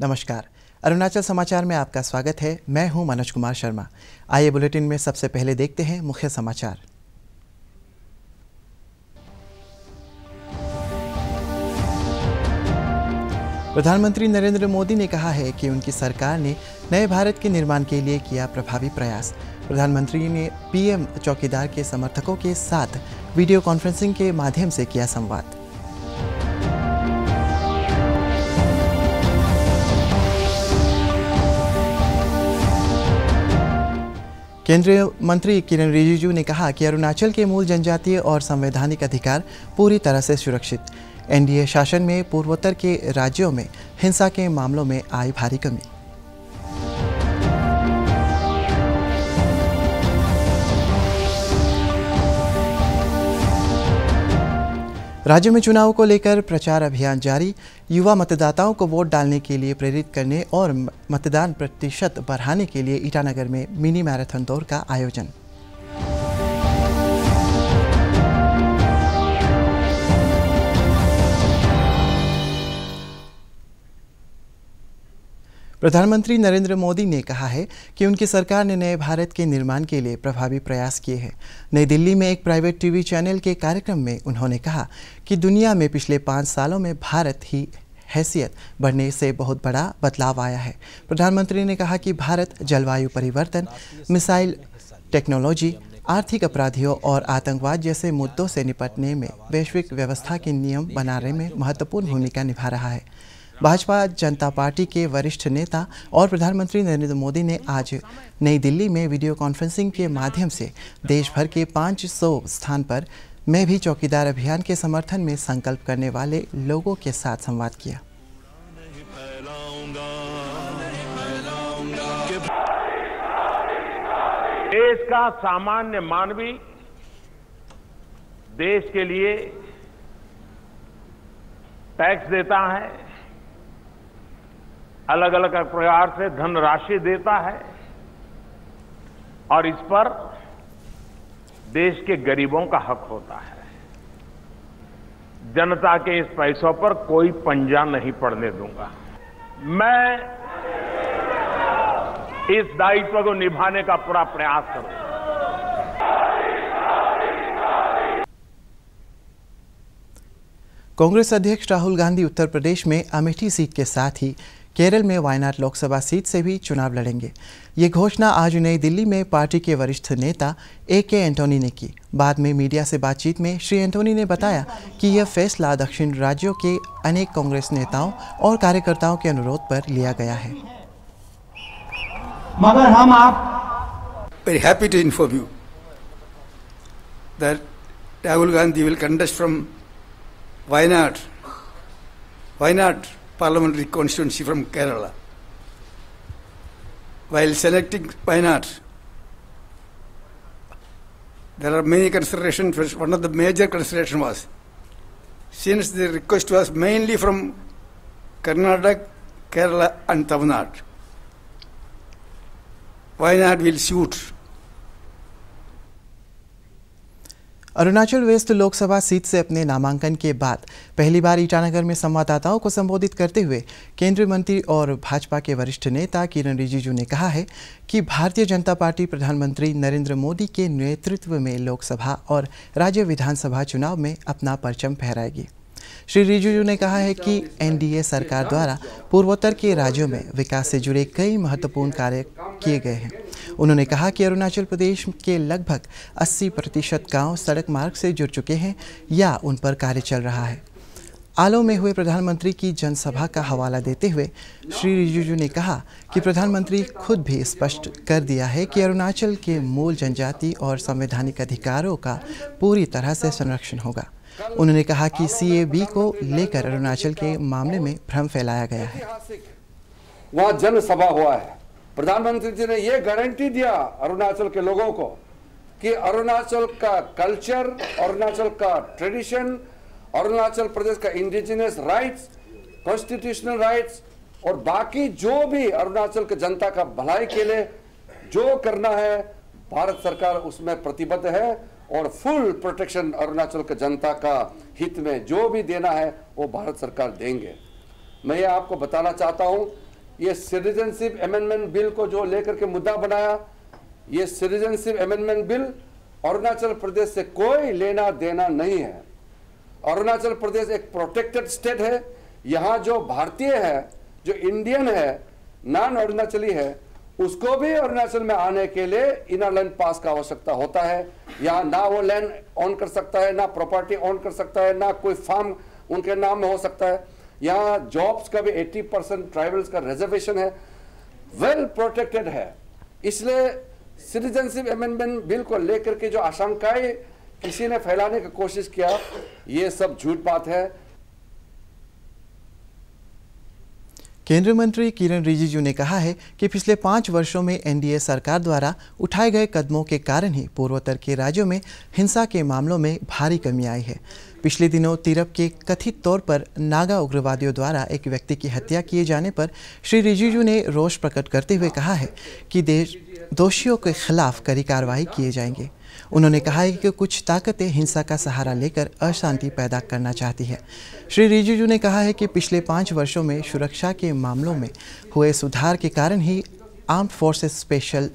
नमस्कार। अरुणाचल समाचार में आपका स्वागत है। मैं हूं मनोज कुमार शर्मा। आइए बुलेटिन में सबसे पहले देखते हैं मुख्य समाचार। प्रधानमंत्री नरेंद्र मोदी ने कहा है कि उनकी सरकार ने नए भारत के निर्माण के लिए किया प्रभावी प्रयास। प्रधानमंत्री ने पीएम चौकीदार के समर्थकों के साथ वीडियो कॉन्फ्रेंसिंग के माध्यम से किया संवाद। केंद्रीय मंत्री किरण रिजिजू ने कहा कि अरुणाचल के मूल जनजातीय और संवैधानिक अधिकार पूरी तरह से सुरक्षित। एनडीए शासन में पूर्वोत्तर के राज्यों में हिंसा के मामलों में आई भारी कमी। राज्य में चुनाव को लेकर प्रचार अभियान जारी। युवा मतदाताओं को वोट डालने के लिए प्रेरित करने और मतदान प्रतिशत बढ़ाने के लिए ईटानगर में मिनी मैराथन दौड़ का आयोजन। प्रधानमंत्री नरेंद्र मोदी ने कहा है कि उनकी सरकार ने नए भारत के निर्माण के लिए प्रभावी प्रयास किए हैं। नई दिल्ली में एक प्राइवेट टीवी चैनल के कार्यक्रम में उन्होंने कहा कि दुनिया में पिछले 5 सालों में भारत की हैसियत बढ़ने से बहुत बड़ा बदलाव आया है। प्रधानमंत्री ने कहा कि भारत जलवायु परिवर्तन, मिसाइल टेक्नोलॉजी, आर्थिक अपराधियों और आतंकवाद जैसे मुद्दों से निपटने में वैश्विक व्यवस्था के नियम बनाने में महत्वपूर्ण भूमिका निभा रहा है। भाजपा जनता पार्टी के वरिष्ठ नेता और प्रधानमंत्री नरेंद्र मोदी ने आज नई दिल्ली में वीडियो कॉन्फ्रेंसिंग के माध्यम से देश भर के 500 स्थान पर मैं भी चौकीदार अभियान के समर्थन में संकल्प करने वाले लोगों के साथ संवाद किया। देश का सामान्य मानवी देश के लिए टैक्स देता है, अलग अलग प्रकार से धनराशि देता है और इस पर देश के गरीबों का हक होता है। जनता के इस पैसों पर कोई पंजा नहीं पड़ने दूंगा। मैं इस दायित्व को निभाने का पूरा प्रयास करूंगा। कांग्रेस अध्यक्ष राहुल गांधी उत्तर प्रदेश में अमेठी सीट के साथ ही केरल में वायनाड लोकसभा सीट से भी चुनाव लड़ेंगे। ये घोषणा आज नई दिल्ली में पार्टी के वरिष्ठ नेता ए.के. एंटोनी ने की। बाद में मीडिया से बातचीत में श्री एंटोनी ने बताया कि यह फैसला दक्षिण राज्यों के अनेक कांग्रेस नेताओं और कार्यकर्ताओं के अनुरोध पर लिया गया है। मगर हम आप very happy to inform you that Rahul Gandhi will contest from Wayanad parliamentary constituency from Kerala. While selecting Wayanad, there are many considerations. One of the major considerations was, since the request was mainly from Karnataka, Kerala and Tamil Nadu, Wayanad will suit. Arunachal west Lok Sabha seat से अपने नामांकन के बाद पहली बार ईटानगर में संवाददाताओं को संबोधित करते हुए केंद्रीय मंत्री और भाजपा के वरिष्ठ नेता किरण रिजिजू ने कहा है कि भारतीय जनता पार्टी प्रधानमंत्री नरेंद्र मोदी के नेतृत्व में लोकसभा और राज्य विधानसभा चुनाव में अपना परचम फहराएगी। श्री रिजिजू ने कहा है कि एनडीए सरकार द्वारा पूर्वोत्तर के राज्यों में विकास से जुड़े कई महत्वपूर्ण कार्य किए गए हैं। उन्होंने कहा कि अरुणाचल प्रदेश के लगभग 80% गांव सड़क मार्ग से जुड़ चुके हैं या उन पर कार्य चल रहा है। आलो में हुए प्रधानमंत्री की जनसभा का हवाला देते हुए श्री रिजिजू ने कहा कि प्रधानमंत्री खुद भी स्पष्ट कर दिया है कि अरुणाचल के मूल जनजाति और संवैधानिक अधिकारों का पूरी तरह से संरक्षण होगा। उन्होंने कहा कि सीएबी को लेकर अरुणाचल के मामले में भ्रम फैलाया गया है। वहाँ जनसभा हुआ है। प्रधानमंत्री जी ने ये गारंटी दिया अरुणाचल के लोगों को कि अरुणाचल का कल्चर, अरुणाचल का ट्रेडिशन, अरुणाचल प्रदेश का इंडिजिनस राइट्स, कॉन्स्टिट्यूशनल राइट्स और बाकी जो भी अरुणाचल के जनता का भलाई के लिए जो करना है, भारत सरकार उसमें प्रतिबद्ध है और फुल प्रोटेक्शन अरुणाचल के जनता का हित में जो भी देना है वो भारत सरकार देंगे। मैं ये आपको बताना चाहता हूं ये सिटीजनशिप अमेंडमेंट बिल को जो लेकर के मुद्दा बनाया, ये citizenship amendment bill Arunachal Pradesh से कोई लेना देना नहीं है। अरुणाचल प्रदेश एक प्रोटेक्टेड स्टेट है। यहाँ जो भारतीय है, जो इंडियन है, नॉन अरुणाचली है, उसको भी अरुणाचल में आने के लिए इनर लैंड पास का आवश्यकता होता है। यहाँ ना वो लैंड ऑन कर सकता है, ना प्रॉपर्टी ऑन कर सकता है, ना कोई फार्म उनके नाम में हो सकता है। यहाँ जॉब्स का भी 80% ट्राइबल्स का रिजर्वेशन है, वेल प्रोटेक्टेड है। इसलिए सिटीजनशिप अमेंडमेंट बिल को लेकर के जो आशंकाएं किसी ने फैलाने की कोशिश किया, ये सब झूठ बात है। केंद्रीय मंत्री किरण रिजिजू ने कहा है कि पिछले 5 वर्षों में एनडीए सरकार द्वारा उठाए गए कदमों के कारण ही पूर्वोत्तर के राज्यों में हिंसा के मामलों में भारी कमी आई है। पिछले दिनों तिरप के कथित तौर पर नागा उग्रवादियों द्वारा एक व्यक्ति की हत्या किए जाने पर श्री रिजिजू ने रोष प्रकट करते हुए कहा है कि दोषियों के खिलाफ कड़ी कार्रवाई किए जाएंगे। उन्होंने कहा है कि कुछ ताकतें हिंसा का सहारा लेकर अशांति पैदा करना चाहती है। श्री रिजिजू ने कहा है कि पिछले 5 वर्षों में सुरक्षा के मामलों में हुए सुधार के कारण ही armed forces special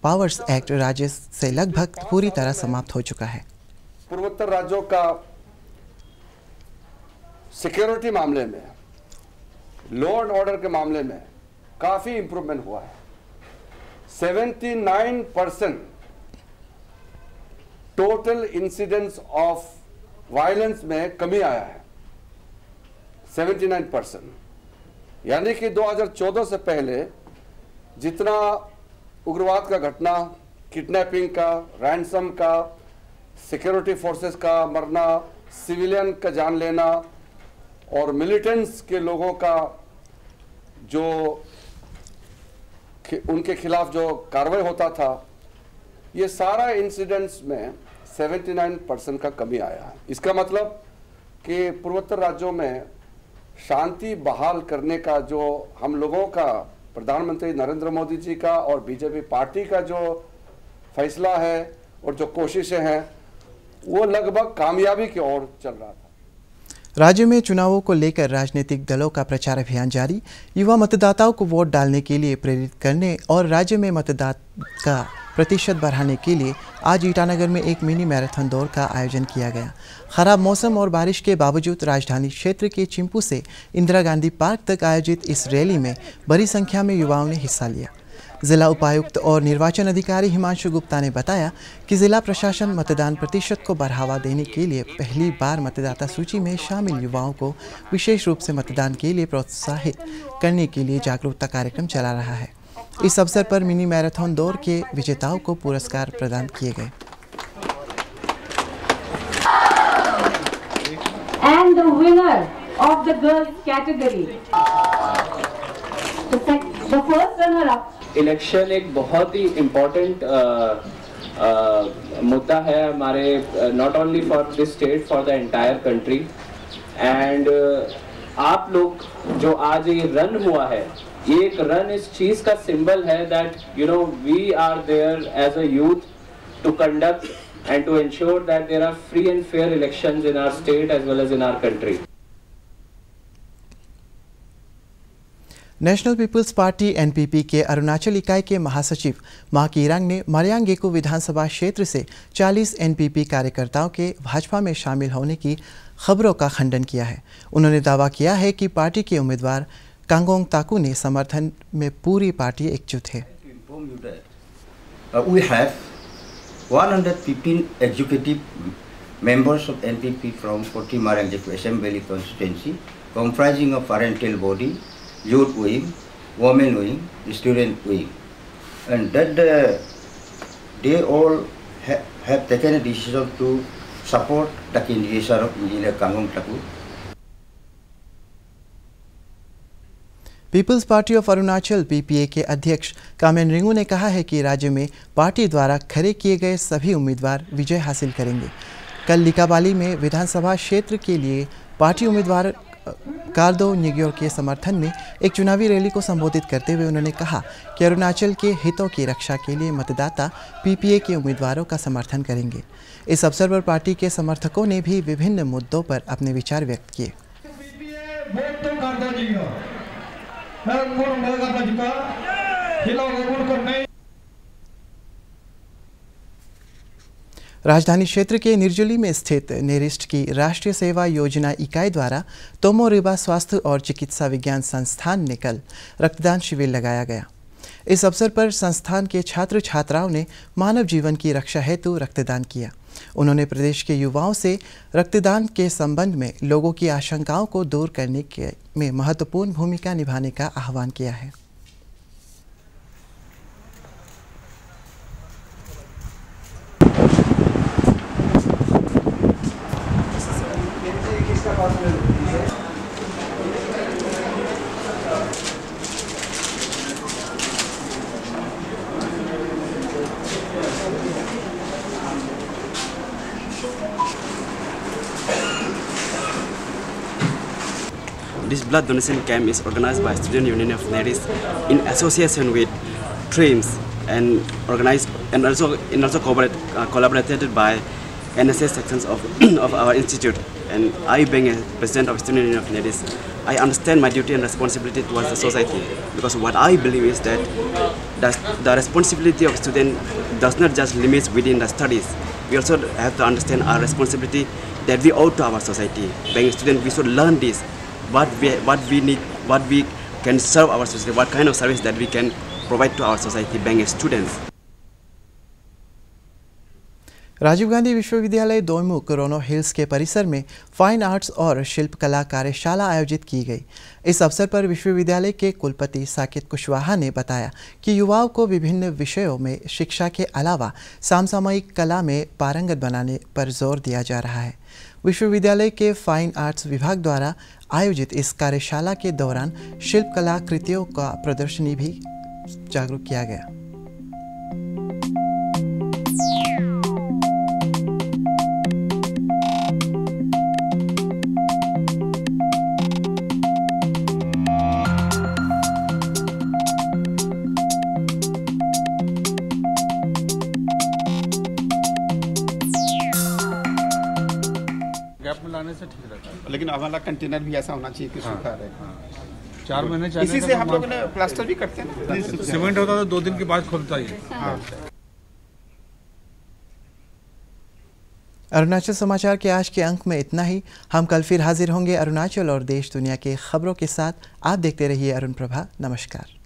powers act राज्य से लगभग पूरी तरह समाप्त हो चुका है। पूर्वोत्तर राज्यों का सिक्योरिटी मामले में, लॉ एंड ऑर्डर के मामले में काफी इंप्रूवमेंट हुआ है। 79% टोटल इंसिडेंट्स ऑफ वायलेंस में कमी आया है। 79%, यानी कि 2014 से पहले जितना उग्रवाद का घटना, किडनैपिंग का, रैंसम का, सिक्योरिटी फोर्सेस का मरना, सिविलियन का जान लेना और मिलिटेंट्स के लोगों का जो उनके खिलाफ जो कार्रवाई होता था, ये सारा इंसिडेंट्स में 79% का कमी आया है। इसका मतलब कि पूर्वोत्तर राज्यों में शांति बहाल करने का जो हम लोगों का, प्रधानमंत्री नरेंद्र मोदी जी का और बीजेपी पार्टी का जो फैसला है और जो कोशिशें हैं, वो लगभग कामयाबी की ओर चल रहा था। राज्य में चुनावों को लेकर राजनीतिक दलों का प्रचार अभियान जारी। युवा मतदाताओं को वोट डालने के लिए प्रेरित करने और राज्य में मतदान का प्रतिशत बढ़ाने के लिए आज ईटानगर में एक मिनी मैराथन दौड़ का आयोजन किया गया। खराब मौसम और बारिश के बावजूद राजधानी क्षेत्र के चिंपू से इंदिरा गांधी पार्क तक आयोजित इस रैली में बड़ी संख्या में युवाओं ने हिस्सा लिया। जिला उपायुक्त और निर्वाचन अधिकारी हिमांशु गुप्ता ने बताया कि जिला प्रशासन मतदान प्रतिशत को बढ़ावा देने के लिए पहली बार मतदाता सूची में शामिल युवाओं को विशेष रूप से मतदान के लिए प्रोत्साहित करने के लिए जागरूकता कार्यक्रम चला रहा है। इस अवसर पर मिनी मैराथन दौड़ के विजेताओं को पुरस्कार प्रदान किए गए। And the winner of the girls category, the first runner-up. Election एक बहुत ही इम्पोर्टेंट मुद्दा है हमारे, not only for this state, for the entire country. And आप लोग जो आज ये रन हुआ है, ये एक रन इस चीज का सिंबल है that you know we are there as a youth to conduct and to ensure that there are free and fair elections in our state as well as in our country. National people's party NPP के अरुणाचल इकाई के महासचिव मा कीरांग ने मरियांग गेकू विधानसभा क्षेत्र से 40 NPP कार्यकर्ताओं के भाजपा में शामिल होने की खबरों का खंडन किया है। उन्होंने दावा किया है कि पार्टी के उम्मीदवार कांगोंग ताकू ने समर्थन में पूरी पार्टी एकजुट है। We have 115 executive members of NPP from 40 Mariang Geku Assembly constituency, comprising of parental body, youth wing, women wing, student wing, and that they all have taken a decision to support the candidature of Engineer Kangong Taku. People's party of Arunachal PPA के अध्यक्ष कामेन रिंगू ने कहा है कि राज्य में party द्वारा खड़े किए गए सभी उम्मीदवार विजय हासिल करेंगे। कल लिकाबाली में विधानसभा क्षेत्र के लिए पार्टी उम्मीदवार कार्दो न्यग्योर के समर्थन में एक चुनावी रैली को संबोधित करते हुए उन्होंने कहा कि अरुणाचल के हितों की रक्षा के लिए मतदाता पीपीए के उम्मीदवारों का समर्थन करेंगे। इस अवसर पर पार्टी के समर्थकों ने भी विभिन्न मुद्दों पर अपने विचार व्यक्त किए। राजधानी क्षेत्र के निर्जली में स्थित नेरिस्ट की राष्ट्रीय सेवा योजना इकाई द्वारा तोमो रिबा स्वास्थ्य और चिकित्सा विज्ञान संस्थान ने कल रक्तदान शिविर लगाया गया। इस अवसर पर संस्थान के छात्र छात्राओं ने मानव जीवन की रक्षा हेतु रक्तदान किया। उन्होंने प्रदेश के युवाओं से रक्तदान के संबंध में लोगों की आशंकाओं को दूर करने में महत्वपूर्ण भूमिका निभाने का आह्वान किया है। This blood donation camp is organized by Student Union of Neris in association with TRIMS and organized and also collaborated by NSS sections of our institute. And I, being a president of Student Union of Neris, I understand my duty and responsibility towards the society, because what I believe is that the responsibility of student does not just limit within the studies. We also have to understand our responsibility that we owe to our society. Being a student, we should learn this. What we need, what we can serve our society, what kind of service that we can provide to our society being as students. Rajiv Gandhi विश्वविद्यालय दोईमुख रोनो hills के परिसर में fine arts और शिल्पकला कार्यशाला आयोजित की गई। इस अवसर पर विश्वविद्यालय के कुलपति साकेत कुशवाहा ने बताया कि युवाओं को विभिन्न विषयों में शिक्षा के अलावा समसामयिक कला में पारंगत बनाने पर जोर दिया जा रहा है। विश्वविद्यालय के फाइन आर्ट्स विभाग द्वारा आयोजित इस कार्यशाला के दौरान शिल्पकला कृतियों का प्रदर्शनी भी जागरूक किया गया। गैप में लाने से ठीक रहता है, लेकिन हमारा कंटेनर भी ऐसा होना चाहिए कि सूखा रहे। 4 महीने इसी से हम लोग प्लास्टर भी करते हैं। सीमेंट होता तो 2 दिन के बाद खुलता ही है। अरुणाचल समाचार के आज के अंक में इतना ही। हम कल फिर हाजिर होंगे अरुणाचल और देश दुनिया के खबरों के साथ। आप देखते रहिए अरुण प्रभा। नमस्कार।